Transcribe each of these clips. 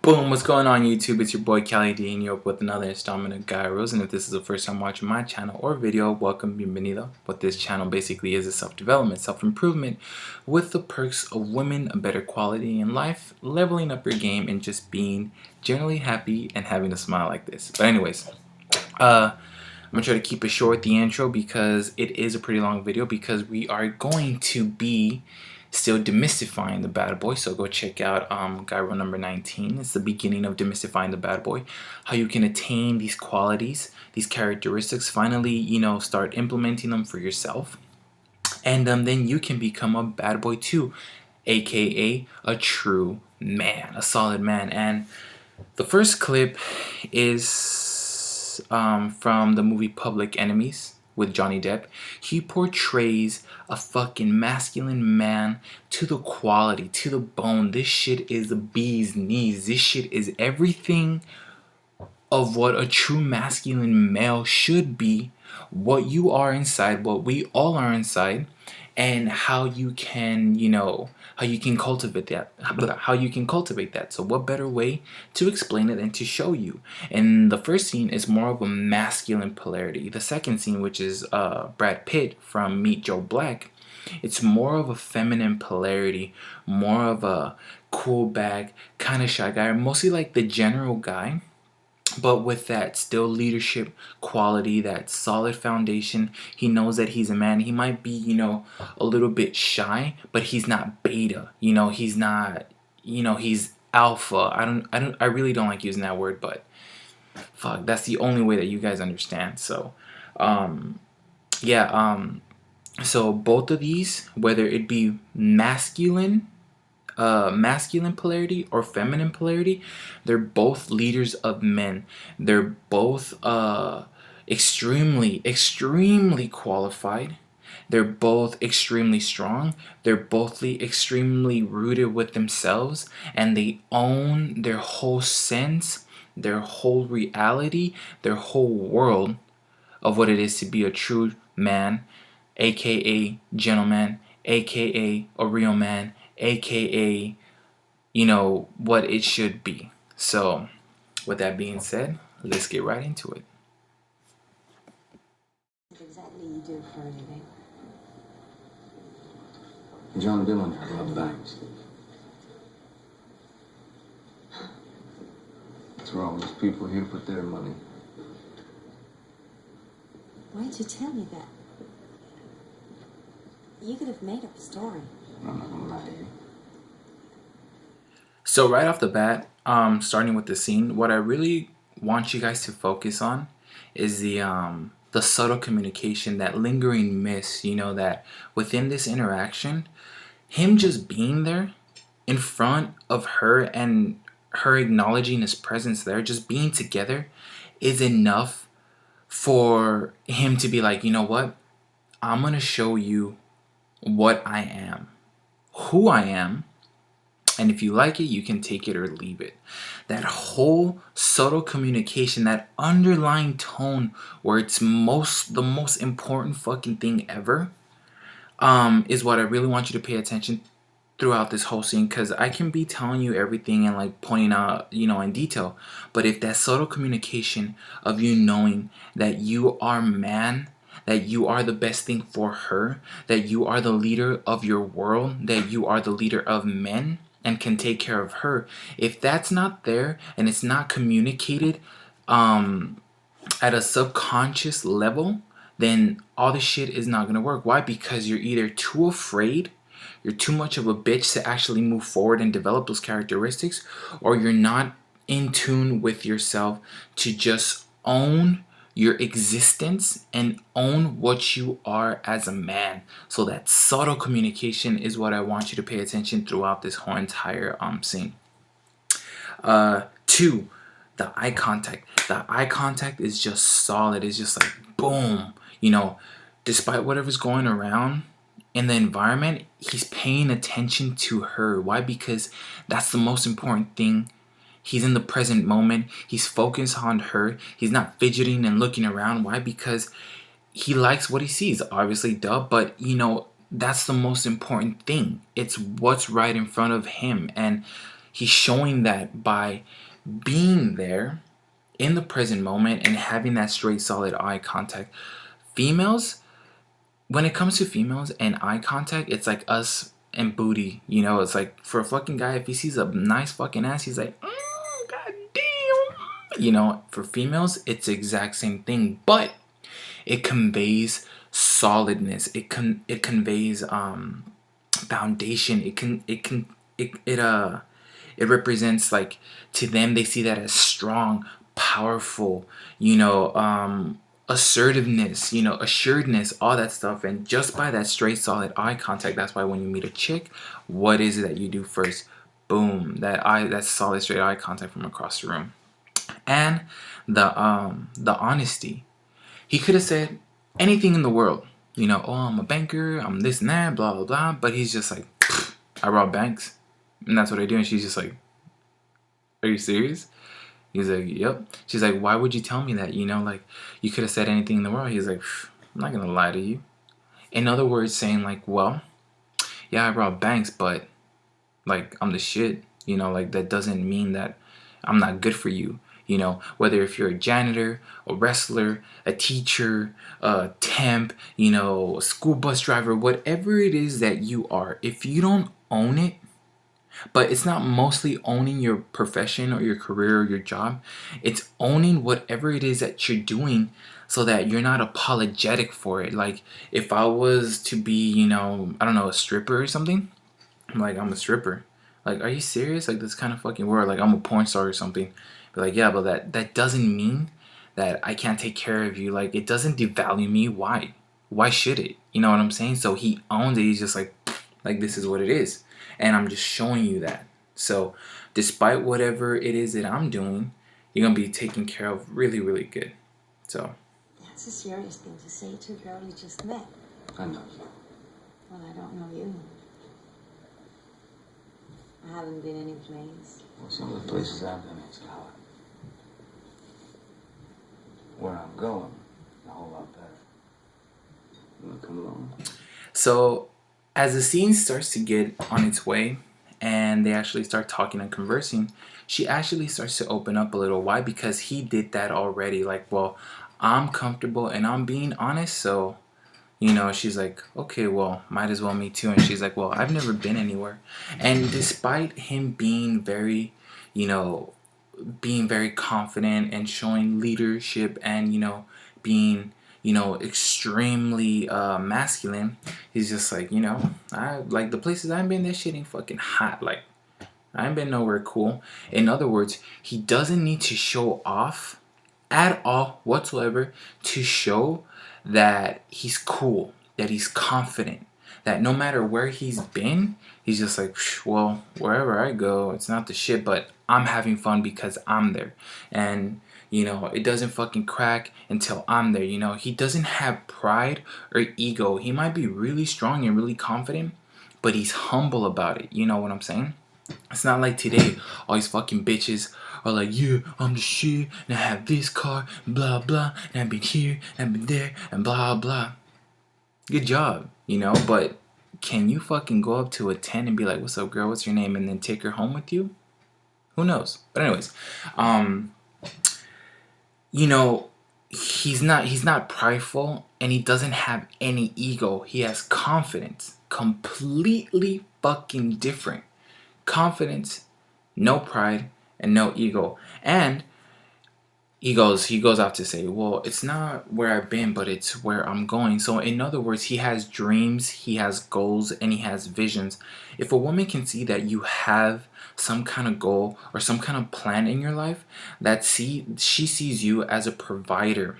Boom, what's going on YouTube? It's your boy Cali D and you're up with another installment of Gyros. And if this is the first time watching my channel or video, welcome, bienvenido. What this channel basically is self-development, self-improvement with the perks of women, a better quality in life, leveling up your game, and just being generally happy and having a smile like this. But anyways, I'm gonna try to keep it short, the intro, because it is a pretty long video because we are going to be still demystifying the bad boy. So go check out gyro number 19. It's the beginning of demystifying the bad boy, how you can attain these qualities, these characteristics, finally, you know, start implementing them for yourself, and then you can become a bad boy too, aka a true man, a solid man. And the first clip is from the movie Public Enemies with Johnny Depp. He portrays a fucking masculine man to the quality, to the bone. This shit is the bee's knees. This shit is everything of what a true masculine male should be, what you are inside, what we all are inside, and how you can, you know, how you can cultivate that. So what better way to explain it than to show you? And the first scene is more of a masculine polarity. The second scene, which is Brad Pitt from Meet Joe Black, it's more of a feminine polarity, more of a cool bag, kind of shy guy, mostly like the general guy, but with that still leadership quality, that solid foundation. He knows that he's a man. He might be, you know, a little bit shy, but he's not beta. You know, he's not, you know, he's alpha. I really don't like using that word, but fuck, that's the only way that you guys understand. So, yeah, so both of these, whether it be masculine polarity or feminine polarity, they're both leaders of men. They're both extremely qualified. They're both extremely strong. They're both extremely rooted with themselves, and they own their whole sense, their whole reality, their whole world of what it is to be a true man, aka gentleman, aka a real man, aka, you know, what it should be. So with that being said, let's get right into it. What exactly you do for a living? John Dillinger robbed banks. That's where all these people here put their money. Why didn't you tell me that? You could have made up a story. I'm not gonna lie to you. So right off the bat, starting with the scene, what I really want you guys to focus on is the subtle communication, that lingering miss, you know, that within this interaction, him just being there in front of her and her acknowledging his presence there, just being together, is enough for him to be like, you know what, I'm gonna show you what I am, who I am, and if you like it, you can take it or leave it. That whole subtle communication, that underlying tone where it's the most important fucking thing ever, is what I really want you to pay attention throughout this whole scene, because I can be telling you everything and like pointing out, you know, in detail, but if that subtle communication of you knowing that you are man, that you are the best thing for her, that you are the leader of your world, that you are the leader of men and can take care of her, if that's not there and it's not communicated at a subconscious level, then all this shit is not gonna work. Why? Because you're either too afraid, you're too much of a bitch to actually move forward and develop those characteristics, or you're not in tune with yourself to just own your existence and own what you are as a man. So that subtle communication is what I want you to pay attention throughout this whole entire scene. Two, the eye contact. The eye contact is just solid. It's just like boom, you know, despite whatever's going around in the environment, he's paying attention to her. Why? Because that's the most important thing. He's in the present moment. He's focused on her. He's not fidgeting and looking around. Why? Because he likes what he sees. Obviously, duh. But, you know, that's the most important thing. It's what's right in front of him. And He's showing that by being there in the present moment and having that straight, solid eye contact. Females, when it comes to females and eye contact, it's like us and booty. You know, it's like for a fucking guy, if he sees a nice fucking ass, he's like, god damn. You know, for females, it's the exact same thing, but it conveys solidness. It conveys foundation. It represents, like, to them, they see that as strong, powerful, assertiveness, assuredness, all that stuff. And just by that straight, solid eye contact, that's why when you meet a chick, what is it that you do first? Boom, that solid, straight eye contact from across the room. And the honesty. He could have said anything in the world. Oh, I'm a banker, I'm this and that, blah, blah, blah. But he's just like, I rob banks. And that's what I do. And she's just like, are you serious? He's like, yep. She's like, why would you tell me that? Like, you could have said anything in the world. He's like, I'm not going to lie to you. In other words, saying like, well, yeah, I rob banks, but like, I'm the shit. Like, that doesn't mean that I'm not good for you. Whether if you're a janitor, a wrestler, a teacher, a temp, a school bus driver, whatever it is that you are, if you don't own it, but it's not mostly owning your profession or your career or your job, it's owning whatever it is that you're doing so that you're not apologetic for it. Like, if I was to be, I don't know, a stripper or something, I'm like, I'm a stripper. Like, are you serious? Like, this kind of fucking word. Like, I'm a porn star or something. Be like, yeah, but that doesn't mean that I can't take care of you. Like, it doesn't devalue me. Why? Why should it? You know what I'm saying? So he owns it. He's just like, this is what it is. And I'm just showing you that. So despite whatever it is that I'm doing, you're going to be taken care of really, really good. So. That's a serious thing to say to a girl you just met. I know you. Well, I don't know you. I haven't been any place. Well, some of the places I've been in, Scarlett. Where I'm going, a whole lot better. You wanna come along? So as the scene starts to get on its way and they actually start talking and conversing, she actually starts to open up a little. Why? Because he did that already. Like, well, I'm comfortable and I'm being honest, so she's like, okay, well, might as well me too. And she's like, well, I've never been anywhere. And despite him being very, being very confident and showing leadership and, being, extremely masculine, he's just like, I like the places I've been, that shit ain't fucking hot. Like, I ain't been nowhere cool. In other words, he doesn't need to show off at all whatsoever to show that he's cool, that he's confident, that no matter where he's been, he's just like, well, wherever I go, it's not the shit, but I'm having fun because I'm there. And, it doesn't fucking crack until I'm there. He doesn't have pride or ego. He might be really strong and really confident, but he's humble about it. You know what I'm saying? It's not like today, all these fucking bitches are like, yeah, I'm the shit, and I have this car, blah, blah, and I've been here, and I've been there, and blah, blah. Good job, but can you fucking go up to a 10 and be like, what's up, girl, what's your name, and then take her home with you? Who knows? But anyways, he's not prideful, and he doesn't have any ego. He has confidence. Completely fucking different. Confidence, no pride, and no ego. And he goes out to say, well, it's not where I've been, but it's where I'm going. So in other words, he has dreams, he has goals, and he has visions. If a woman can see that you have some kind of goal or some kind of plan in your life, that she sees you as a provider.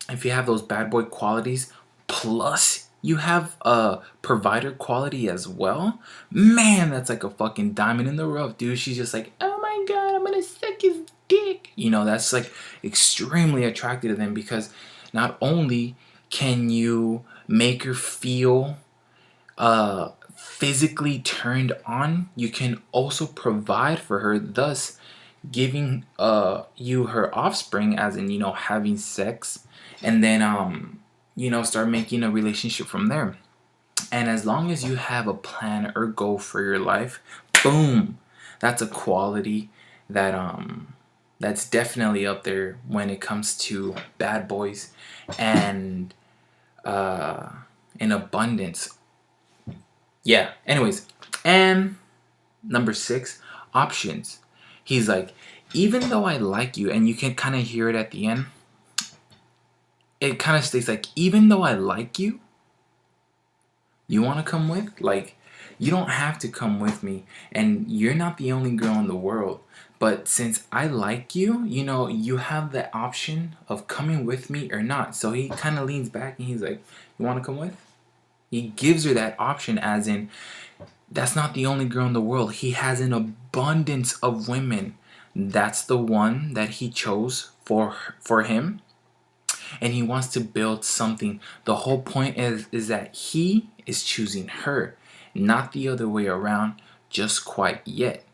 If you have those bad boy qualities, plus you have a provider quality as well, man, that's like a fucking diamond in the rough, dude. She's just like, oh my god, I'm gonna suck his dick. That's like extremely attractive to them, because not only can you make her feel physically turned on, you can also provide for her, thus giving you her offspring, as in having sex, and then start making a relationship from there. And as long as you have a plan or goal for your life, boom, That's a quality that that's definitely up there when it comes to bad boys and uh in abundance. Yeah, anyways. And number 6, options. He's like, even though I like you, and you can kind of hear it at the end, it kind of states like, even though I like you, you want to come with? Like, you don't have to come with me, and you're not the only girl in the world. But since I like you, you know, you have the option of coming with me or not. So he kind of leans back and he's like, you want to come with? He gives her that option, as in, that's not the only girl in the world. He has an abundance of women. That's the one that he chose for him, and he wants to build something. The whole point is that he is choosing her, not the other way around just quite yet,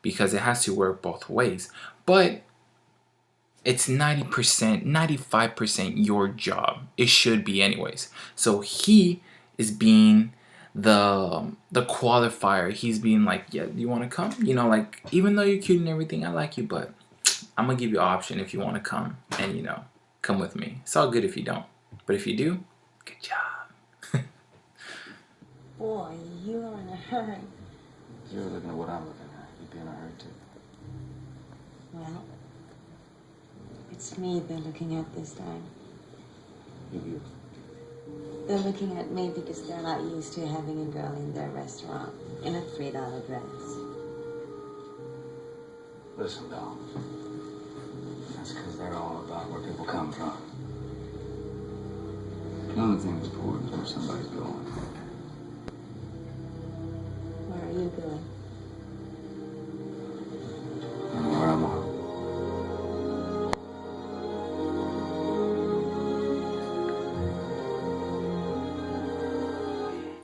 because it has to work both ways. But it's 90%, 95% your job. It should be anyways. So he is being the qualifier. He's being like, yeah, you want to come? You know, like, even though you're cute and everything, I like you, but I'm gonna give you an option if you want to come, and you know, come with me. It's all good if you don't, but if you do, good job. Boy, you are in a hurry. You're looking at what I'm looking at. You'd be in a hurry too. Well, it's me they're looking at this time. You. They're looking at me because they're not used to having a girl in their restaurant in a $3 dress. Listen, doll. That's because they're all about where people come from. The only thing that's important is where somebody's going. Where are you going? Anywhere I want.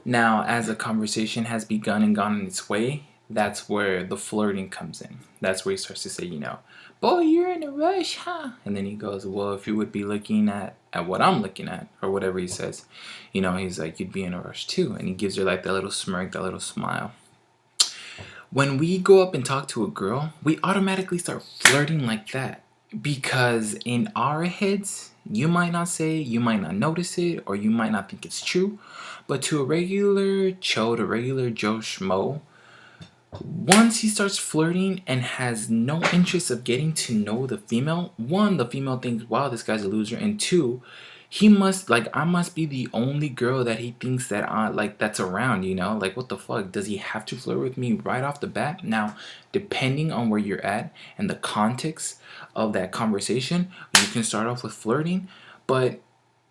Now, as a conversation has begun and gone in its way, that's where the flirting comes in. That's where he starts to say, you know, boy, you're in a rush, huh? And then he goes, well, if you would be looking at what I'm looking at, or whatever he says, you know, he's like, you'd be in a rush too. And he gives her like that little smirk, that little smile. When we go up and talk to a girl, we automatically start flirting like that. Because in our heads, you might not say, you might not notice it, or you might not think it's true. But to a regular chode, a regular Joe Schmo, once he starts flirting and has no interest of getting to know the female, one, the female thinks, wow, this guy's a loser. And two, he must, like, I must be the only girl that he thinks that like, that's around, you know? Like, what the fuck? Does he have to flirt with me right off the bat? Now, depending on where you're at and the context of that conversation, you can start off with flirting, but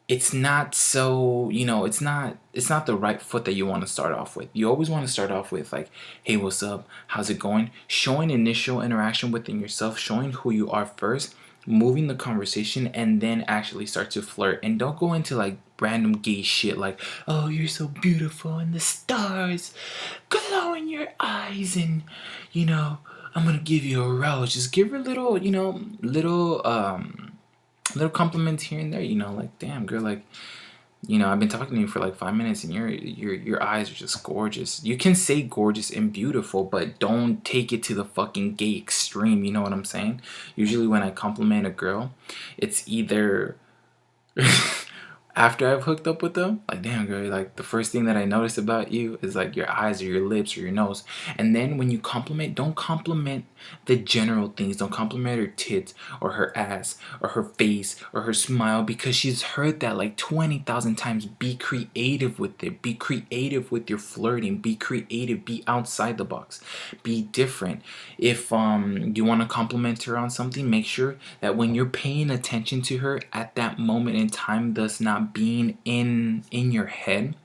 it's not so, you know, it's not the right foot that you want to start off with. You always want to start off with like, hey, what's up, how's it going, showing initial interaction within yourself, showing who you are first, moving the conversation, and then actually start to flirt. And don't go into like random gay shit like, oh, you're so beautiful and the stars glow in your eyes, and you know, I'm gonna give you a rose. Just give her little, you know, little compliments here and there, you know, like, damn girl, like, you know, I've been talking to you for like 5 minutes and your eyes are just gorgeous. You can say gorgeous and beautiful, but don't take it to the fucking gay extreme, you know what I'm saying? Usually when I compliment a girl, it's either after I've hooked up with them, like, damn girl, like, the first thing that I notice about you is like your eyes or your lips or your nose. And then when you compliment, don't compliment the general things. Don't compliment her tits or her ass or her face or her smile, because she's heard that like 20,000 times. Be creative with it. Be creative with your flirting. Be creative. Be outside the box. Be different. If you want to compliment her on something, make sure that when you're paying attention to her at that moment in time, thus not being in your head,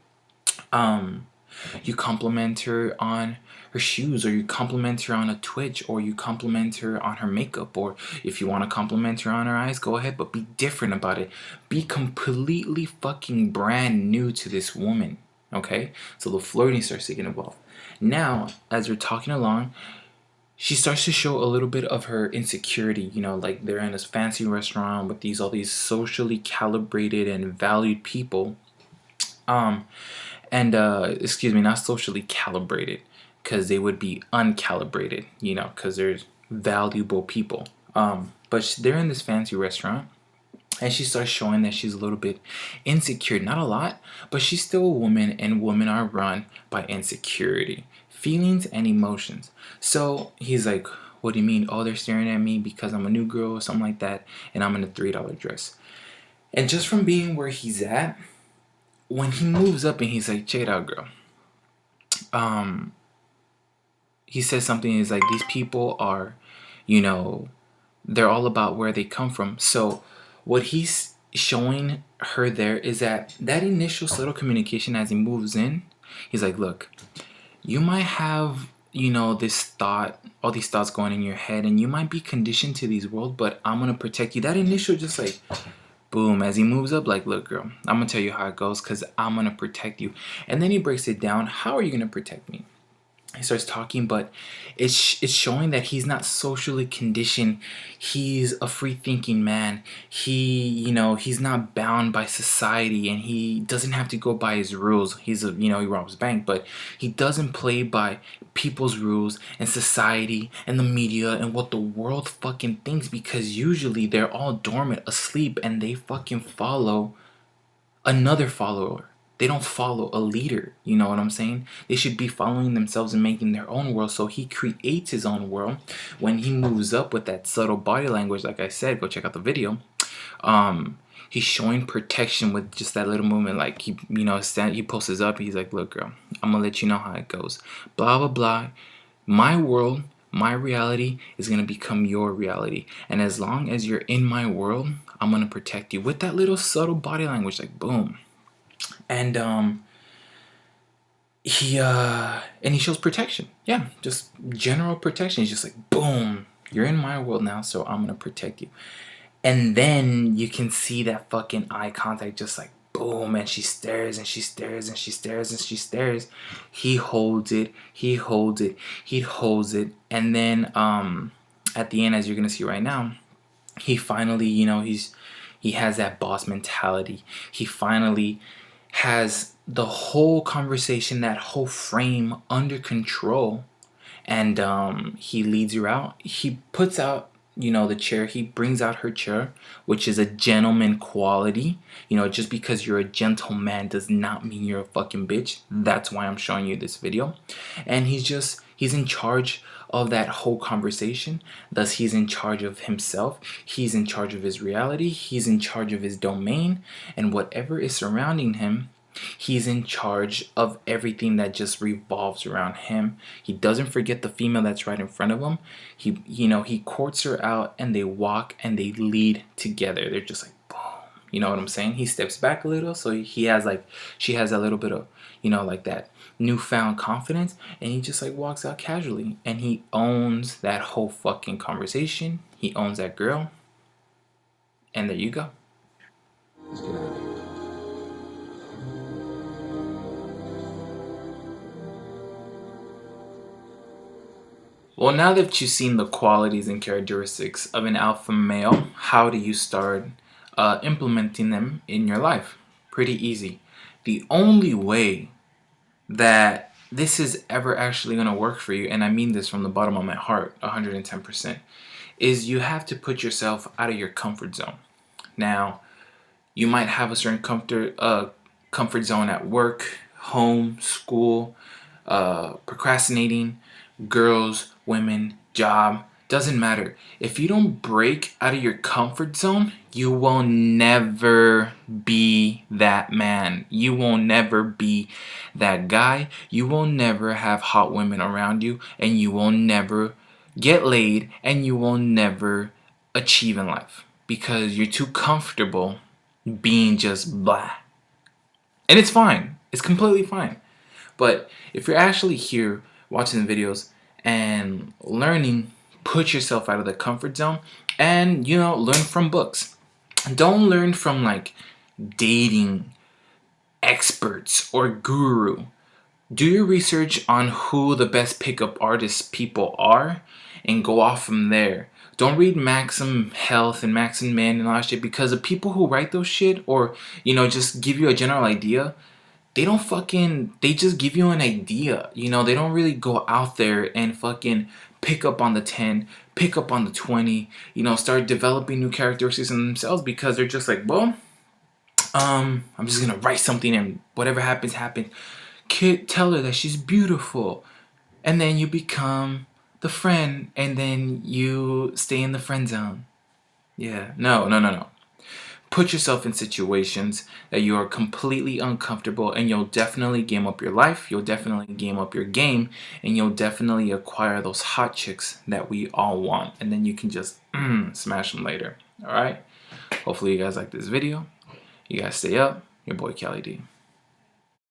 you compliment her on her shoes, or you compliment her on a twitch, or you compliment her on her makeup, or if you want to compliment her on her eyes, go ahead, but be different about it. Be completely fucking brand new to this woman, okay? So the flirting starts to get involved. Now, as we're talking along, she starts to show a little bit of her insecurity, you know, like they're in this fancy restaurant with all these socially calibrated and valued people. Excuse me, not socially calibrated. because they would be uncalibrated, you know, because there's valuable people. But they're in this fancy restaurant, and she starts showing that she's a little bit insecure. Not a lot, but she's still a woman, and women are run by insecurity, feelings, and emotions. So he's like, what do you mean? Oh, they're staring at me because I'm a new girl or something like that, and I'm in a $3 dress. And just from being where he's at, when he moves up and he's like, check it out, girl. He says something, he's like, these people are, you know, they're all about where they come from. So what he's showing her there is that initial subtle communication as he moves in, he's like, look, you might have, you know, this thought, all these thoughts going in your head, and you might be conditioned to these worlds, but I'm gonna protect you. That initial just like boom, as he moves up, like, look, girl, I'm gonna tell you how it goes because I'm gonna protect you. And then he breaks it down. How are you gonna protect me? He starts talking, but it's showing that he's not socially conditioned. He's a free thinking man. He, you know, he's not bound by society, and he doesn't have to go by his rules. He's a, you know, he robs bank, but he doesn't play by people's rules and society and the media and what the world fucking thinks, because usually they're all dormant, asleep, and they fucking follow another follower. They don't follow a leader, you know what I'm saying? They should be following themselves and making their own world. So he creates his own world. When he moves up with that subtle body language, like I said, go check out the video. He's showing protection with just that little movement. Like he, you know, he pulls up. He's like, look, girl, I'm gonna let you know how it goes. Blah blah blah. My world, my reality is gonna become your reality, and as long as you're in my world, I'm gonna protect you with that little subtle body language. Like boom. And he shows protection. Yeah, just general protection. He's just like, boom, you're in my world now, so I'm gonna protect you. And then you can see that fucking eye contact, just like boom, and she stares and she stares and she stares and she stares. He holds it, he holds it, he holds it, and then at the end, as you're gonna see right now, he finally, you know, he has that boss mentality. He finally has the whole conversation, that whole frame under control, and he leads her out. He puts out, you know, the chair. He brings out her chair, which is a gentleman quality. You know, just because you're a gentleman does not mean you're a fucking bitch. That's why I'm showing you this video. And he's in charge of that whole conversation. Thus, he's in charge of himself. He's in charge of his reality. He's in charge of his domain, and whatever is surrounding him, he's in charge of everything that just revolves around him. He doesn't forget the female that's right in front of him. He courts her out, and they walk and they lead together. They're just like boom. You know what I'm saying? He steps back a little, so she has a little bit of, you know, like that newfound confidence, and he just like walks out casually, and he owns that whole fucking conversation. He owns that girl, and there you go. Let's get out of here. Well, now that you've seen the qualities and characteristics of an alpha male, how do you start implementing them in your life? Pretty easy. The only way that this is ever actually going to work for you, and I mean this from the bottom of my heart, 110%, is you have to put yourself out of your comfort zone. Now, you might have a certain comfort zone at work, home, school, procrastinating, girls, women, job, doesn't matter. If you don't break out of your comfort zone, you will never be that man. You will never be that guy. You will never have hot women around you, and you will never get laid, and you will never achieve in life because you're too comfortable being just blah. And it's fine. It's completely fine. But if you're actually here watching the videos and learning, put yourself out of the comfort zone and, you know, learn from books. Don't learn from like dating experts or guru. Do your research on who the best pickup artists people are and go off from there. Don't read Maxim Health and Maxim Man and all that shit, because the people who write those shit, or, you know, just give you a general idea, they just give you an idea. You know, they don't really go out there and fucking pick up on the 10, pick up on the 20, you know, start developing new characteristics in themselves, because they're just like, well, I'm just gonna write something and whatever happens, happens. Kid, tell her that she's beautiful. And then you become the friend, and then you stay in the friend zone. Yeah, no, no, no, no. Put yourself in situations that you are completely uncomfortable, and you'll definitely game up your life, you'll definitely game up your game, and you'll definitely acquire those hot chicks that we all want. And then you can just smash them later. Alright? Hopefully you guys like this video. You guys stay up. Your boy Kelly D.